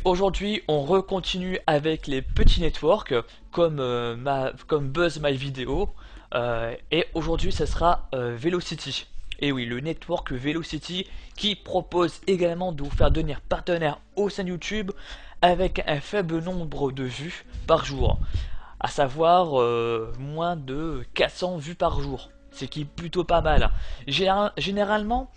Aujourd'hui, on recontinue avec les petits networks comme, comme Buzz My Video. Et aujourd'hui, ça sera Velocity. Et oui, le network Velocity qui propose également de vous faire devenir partenaire au sein de YouTube avec un faible nombre de vues par jour. À savoir moins de 400 vues par jour. Ce qui est plutôt pas mal. Généralement,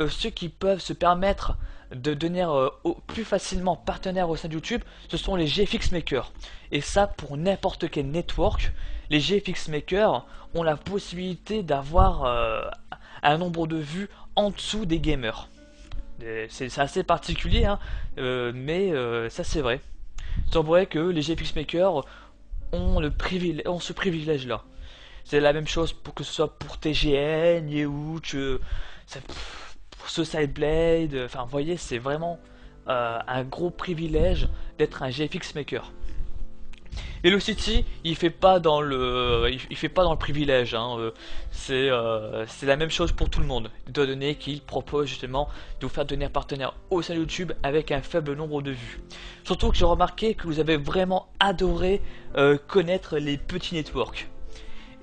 ceux qui peuvent se permettre de devenir plus facilement partenaire au sein de YouTube, ce sont les GFX Makers. Et ça, pour n'importe quel network, les GFX Makers ont la possibilité d'avoir un nombre de vues en dessous des gamers. C'est assez particulier, hein, mais ça c'est vrai. C'est vrai que les GFX Makers ont ce privilège-là. C'est la même chose pour que ce soit pour TGN, Yeouch, pour Suicide Blade. Enfin, vous voyez, c'est vraiment un gros privilège d'être un GFX maker. Velocity, il fait pas dans il fait pas dans le privilège. Hein, c'est la même chose pour tout le monde, étant donné qu'il propose justement de vous faire devenir partenaire au sein de YouTube avec un faible nombre de vues. Surtout que j'ai remarqué que vous avez vraiment adoré connaître les petits networks.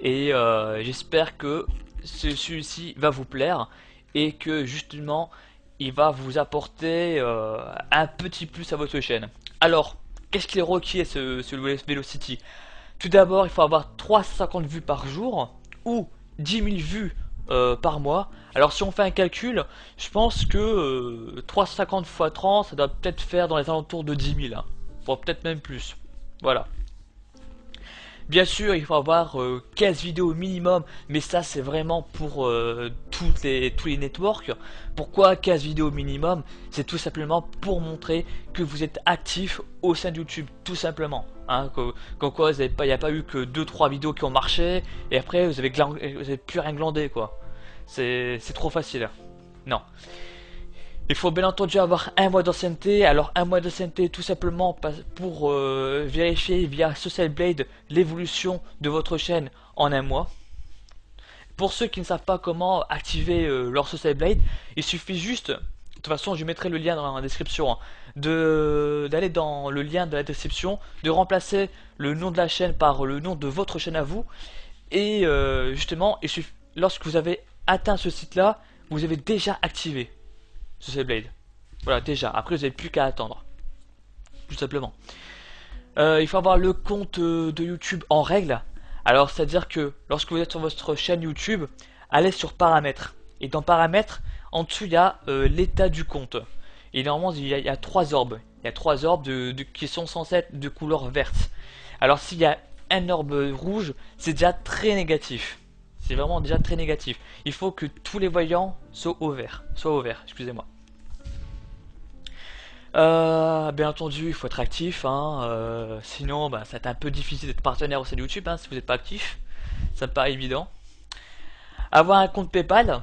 Et j'espère que celui-ci va vous plaire et que justement il va vous apporter un petit plus à votre chaîne. Alors, qu'est-ce qu'il est requiert ce Velocity? Tout d'abord, il faut avoir 350 vues par jour ou 10 000 vues par mois. Alors si on fait un calcul, je pense que 350 x 30, ça doit peut-être faire dans les alentours de 10 000, hein. Voire peut-être même plus. Voilà. Bien sûr, il faut avoir 15 vidéos au minimum, mais ça c'est vraiment pour tous les networks. Pourquoi 15 vidéos au minimum? C'est tout simplement pour montrer que vous êtes actif au sein de YouTube, tout simplement. Hein, comme quoi, il n'y a pas eu que 2-3 vidéos qui ont marché, et après vous avez plus rien glandé, quoi. C'est trop facile. Non. Il faut bien entendu avoir un mois d'ancienneté. Alors un mois d'ancienneté tout simplement pour vérifier via Social Blade l'évolution de votre chaîne en un mois. Pour ceux qui ne savent pas comment activer leur Social Blade, il suffit juste, de toute façon je mettrai le lien dans la description, hein, d'aller dans le lien de la description, de remplacer le nom de la chaîne par le nom de votre chaîne à vous. Et justement, lorsque vous avez atteint ce site là, vous avez déjà activé Social Blade. Voilà, déjà. Après, vous n'avez plus qu'à attendre. Tout simplement. Il faut avoir le compte de YouTube en règle. Alors, c'est-à-dire que lorsque vous êtes sur votre chaîne YouTube, allez sur Paramètres. Et dans Paramètres, en dessous, il y a l'état du compte. Et normalement, il y a 3 orbes. Il y a 3 orbes qui sont censés être de couleur verte. Alors, s'il y a un orbe rouge, c'est déjà très négatif. C'est vraiment déjà très négatif. Il faut que tous les voyants soient au vert. Excusez-moi. Bien entendu, il faut être actif. Hein, sinon, bah, ça va être un peu difficile d'être partenaire au sein de YouTube hein, si vous n'êtes pas actif. Ça me paraît évident. Avoir un compte PayPal.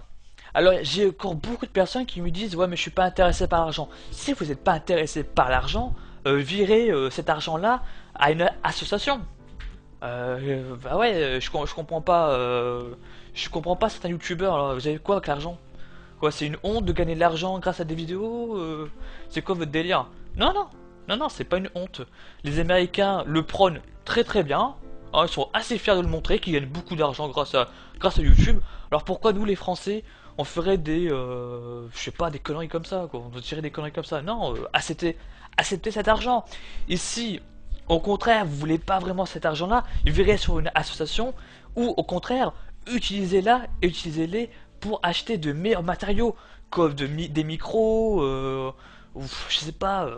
Alors, j'ai encore beaucoup de personnes qui me disent ouais, mais je suis pas intéressé par l'argent. Si vous n'êtes pas intéressé par l'argent, virez cet argent-là à une association. Bah ouais, je comprends pas certains youtubeurs. Alors, vous avez quoi avec l'argent? Quoi, c'est une honte de gagner de l'argent grâce à des vidéos? C'est quoi votre délire? Non, non, non, non, c'est pas une honte. Les Américains le prônent très très bien. Hein, ils sont assez fiers de le montrer qu'ils gagnent beaucoup d'argent grâce à YouTube. Alors pourquoi nous les Français on ferait je sais pas, des conneries comme ça, quoi. On tirer des conneries comme ça. Non, acceptez cet argent. Et si au contraire, vous voulez pas vraiment cet argent-là, virez sur une association ou au contraire, utilisez-les pour acheter de meilleurs matériaux comme des micros, ou je sais pas,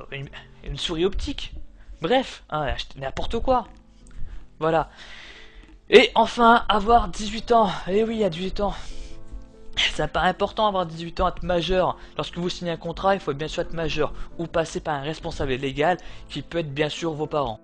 une souris optique. Bref, hein, achetez n'importe quoi. Voilà. Et enfin, avoir 18 ans. Eh oui, à 18 ans. Ça paraît important d'avoir 18 ans, être majeur. Lorsque vous signez un contrat, il faut bien sûr être majeur ou passer par un responsable légal qui peut être bien sûr vos parents.